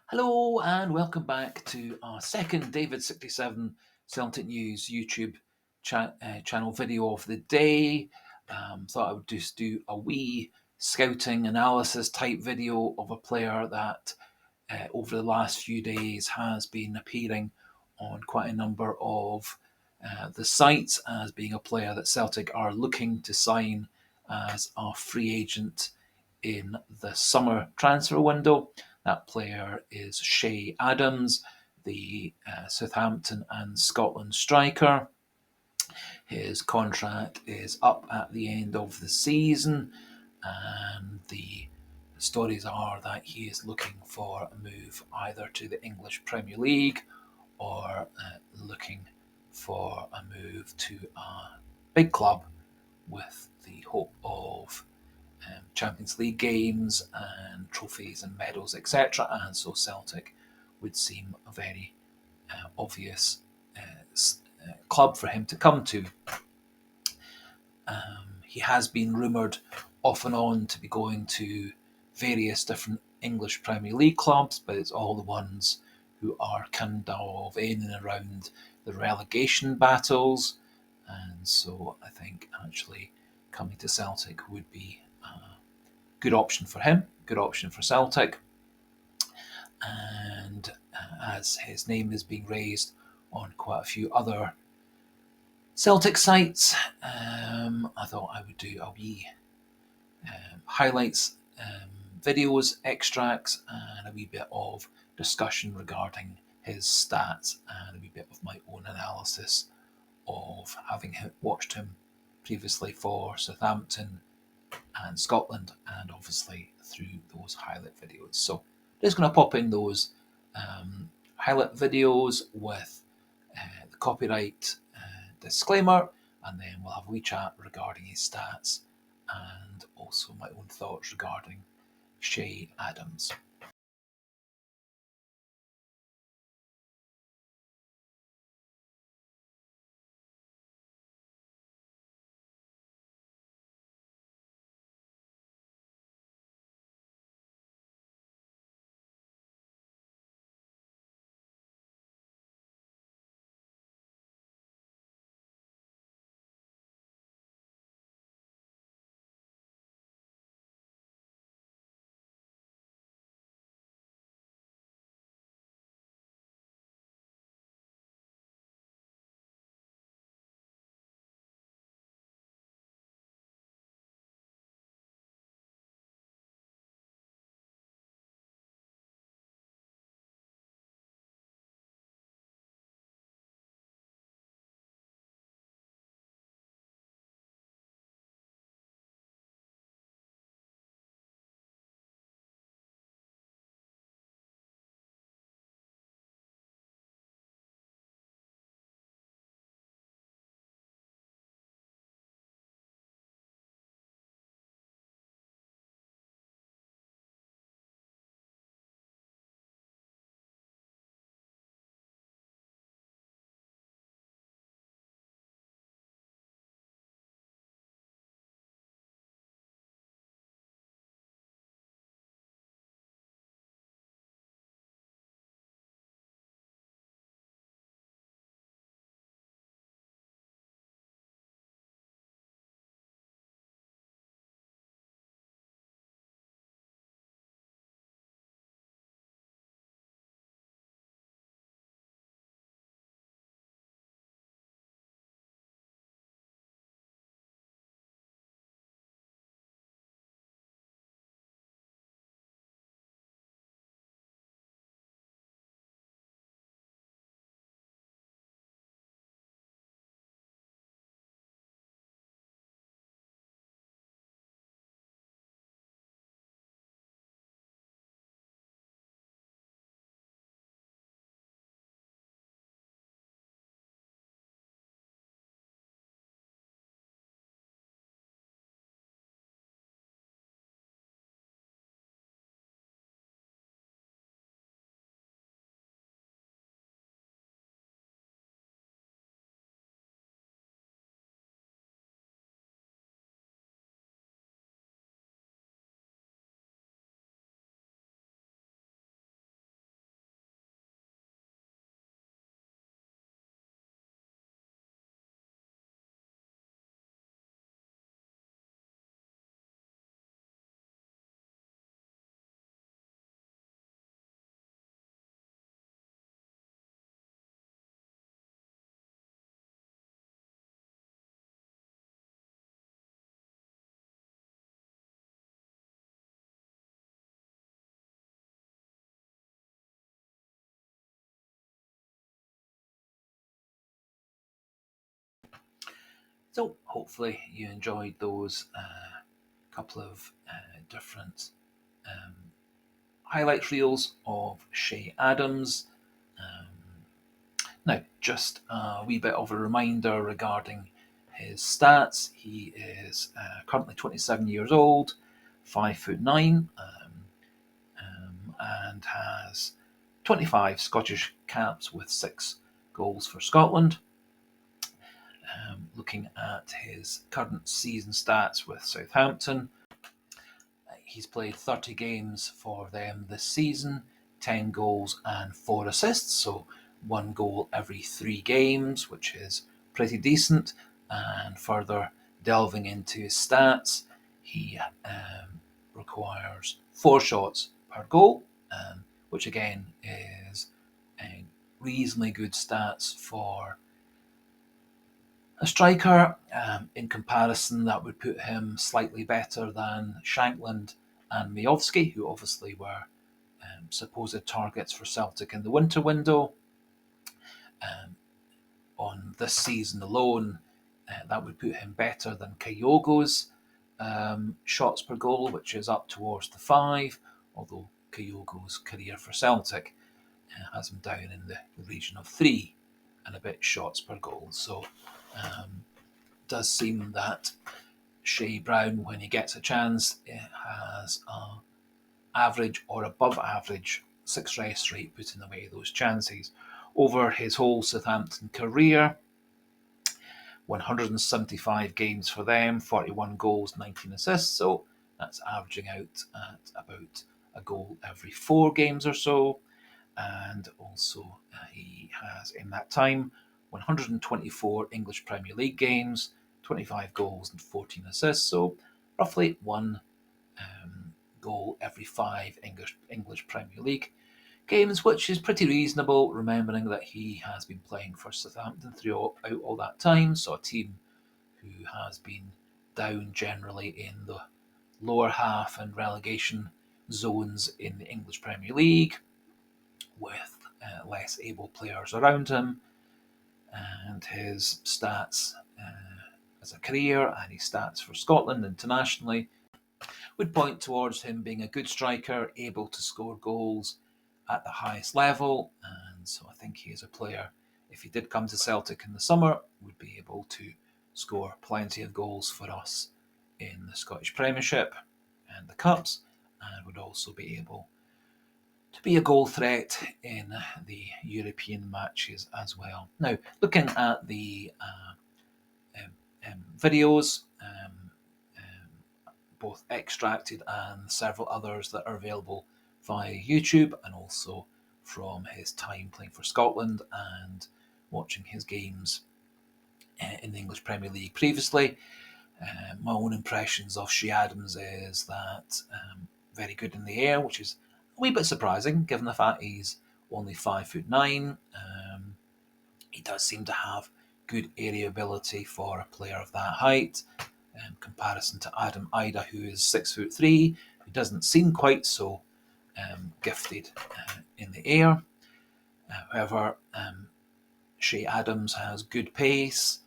Hello and welcome back to our second David67 Celtic News YouTube channel video of the day. Thought I would just do a wee scouting analysis type video of a player that over the last few days has been appearing on quite a number of the sites as being a player that Celtic are looking to sign as a free agent in the summer transfer window. That player is Shay Adams, the Southampton and Scotland striker. His contract is up at the end of the season, and the stories are that he is looking for a move either to the English Premier League or looking for a move to a big club with the hope of Champions League games and trophies and medals, etc. And so Celtic would seem a very obvious club for him to come to. He has been rumoured off and on to be going to various different English Premier League clubs, but it's all the ones who are kind of in and around the relegation battles. And so I think actually coming to Celtic would be a good option for him, good option for Celtic. And as his name is being raised on quite a few other Celtic sites, I thought I would do a wee highlights, videos, extracts, and a wee bit of discussion regarding his stats and a wee bit of my own analysis of having watched him previously for Southampton and Scotland, and obviously through those highlight videos. So just going to pop in those highlight videos with the copyright disclaimer, and then we'll have a wee chat regarding his stats and also my own thoughts regarding Shay Adams. So hopefully you enjoyed those couple of different um, highlight reels of Shay Adams. Um, Now, just a wee bit of a reminder regarding his stats. He is currently 27 years old, 5'9", and has 25 Scottish caps with 6 goals for Scotland. Looking at his current season stats with Southampton, he's played 30 games for them this season, 10 goals and 4 assists, so 1 goal every 3 games, which is pretty decent. And further delving into his stats, he requires 4 shots per goal, which again is reasonably good stats for a striker. In comparison, that would put him slightly better than Shankland and Miovski, who obviously were supposed targets for Celtic in the winter window. On this season alone, that would put him better than Kyogo's shots per goal, which is up towards the 5, although Kyogo's career for Celtic has him down in the region of 3 and a bit shots per goal. So does seem that Shay Brown, when he gets a chance, has an average or above average success rate putting away those chances. Over his whole Southampton career, 175 games for them, 41 goals, 19 assists, so that's averaging out at about a goal every 4 games or so. And also he has, in that time, 124 English Premier League games, 25 goals and 14 assists, so roughly 1 goal every 5 English Premier League games, which is pretty reasonable, remembering that he has been playing for Southampton throughout all that time, so a team who has been down generally in the lower half and relegation zones in the English Premier League, with less able players around him. And his stats as a career and his stats for Scotland internationally would point towards him being a good striker, able to score goals at the highest level. And so I think he is a player, if he did come to Celtic in the summer, would be able to score plenty of goals for us in the Scottish Premiership and the Cups, and would also be able to be a goal threat in the European matches as well. Now, looking at the videos, both extracted and several others that are available via YouTube, and also from his time playing for Scotland and watching his games in the English Premier League previously. My own impressions of Shay Adams is that very good in the air, which is a wee bit surprising given the fact he's only 5'9". He does seem to have good area ability for a player of that height, in comparison to Adam Ida, who is 6'3", who doesn't seem quite so gifted in the air. However, Shay Adams has good pace,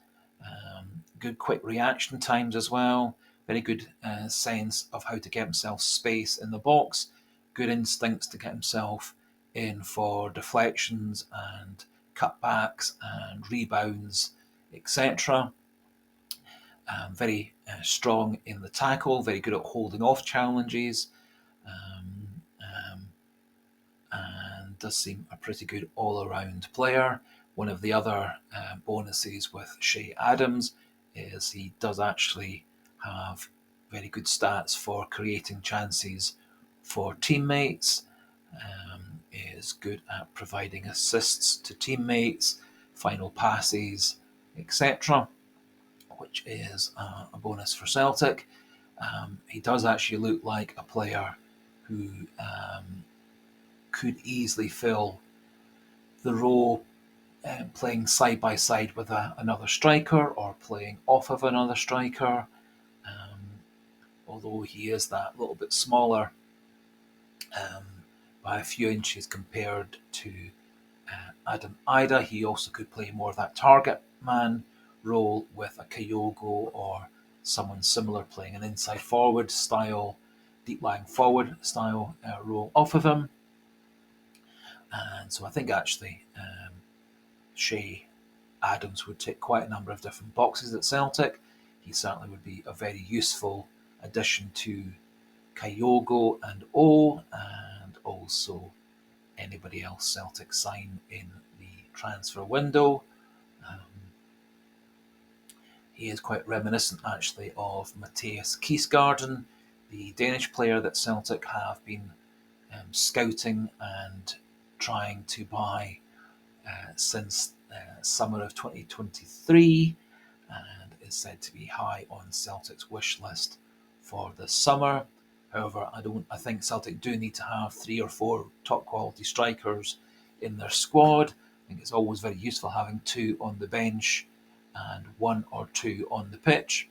good quick reaction times as well, very good sense of how to get himself space in the box, good instincts to get himself in for deflections and cutbacks and rebounds, etc. Very strong in the tackle, very good at holding off challenges, and does seem a pretty good all-around player. One of the other bonuses with Shay Adams is he does actually have very good stats for creating chances for teammates, is good at providing assists to teammates, final passes, etc., which is a bonus for Celtic. He does actually look like a player who could easily fill the role playing side by side with another striker or playing off of another striker. Although he is that little bit smaller by a few inches compared to Adam Ida, he also could play more of that target man role with a Kyogo or someone similar playing an inside forward style, deep lying forward style role off of him. And so I think actually Shea Adams would tick quite a number of different boxes at Celtic. He certainly would be a very useful addition to Kyogo and O, and also anybody else Celtic sign in the transfer window. Um, he is quite reminiscent actually of Matthias Kiesgarden, the Danish player that Celtic have been scouting and trying to buy since summer of 2023, and is said to be high on Celtic's wish list for the summer. However, I think Celtic do need to have 3 or 4 top quality strikers in their squad. I think it's always very useful having 2 on the bench and 1 or 2 on the pitch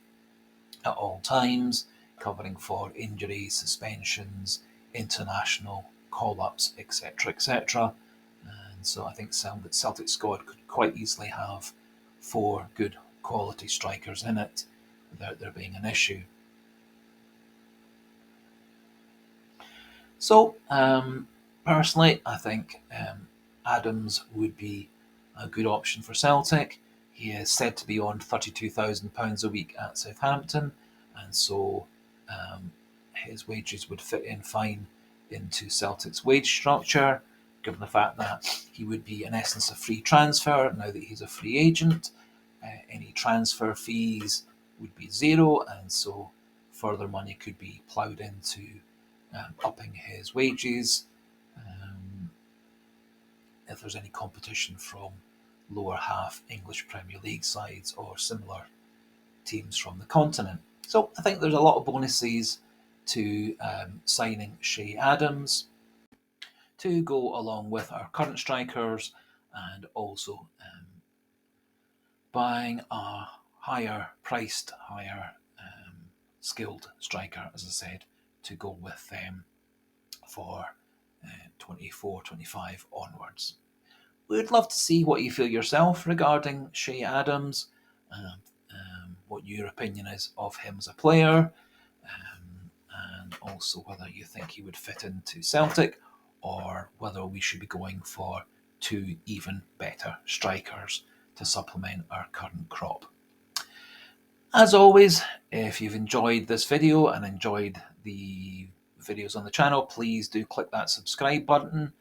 at all times, covering for injuries, suspensions, international call-ups, etc., etc. And so I think the Celtic squad could quite easily have 4 good quality strikers in it without there being an issue. So, personally, I think Adams would be a good option for Celtic. He is said to be on £32,000 a week at Southampton, and so his wages would fit in fine into Celtic's wage structure, given the fact that he would be, in essence, a free transfer now that he's a free agent. Any transfer fees would be zero, and so further money could be ploughed into upping his wages if there's any competition from lower half English Premier League sides or similar teams from the continent. So I think there's a lot of bonuses to signing Shea Adams to go along with our current strikers, and also buying a higher priced, higher skilled striker, as I said, to go with them for 24, 25 onwards. We'd love to see what you feel yourself regarding Shea Adams, what your opinion is of him as a player, and also whether you think he would fit into Celtic or whether we should be going for 2 even better strikers to supplement our current crop. As always, if you've enjoyed this video and enjoyed the videos on the channel, please do click that subscribe button,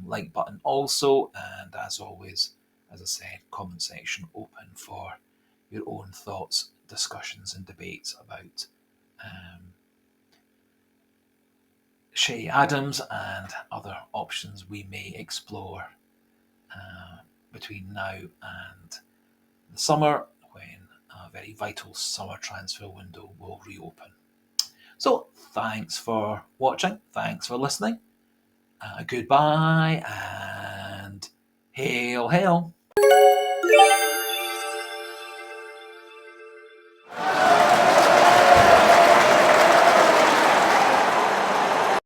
like button also, and as always, as I said, comment section open for your own thoughts, discussions and debates about Shea Adams and other options we may explore between now and the summer, when a very vital summer transfer window will reopen. So thanks for watching, thanks for listening, goodbye, and hail, hail.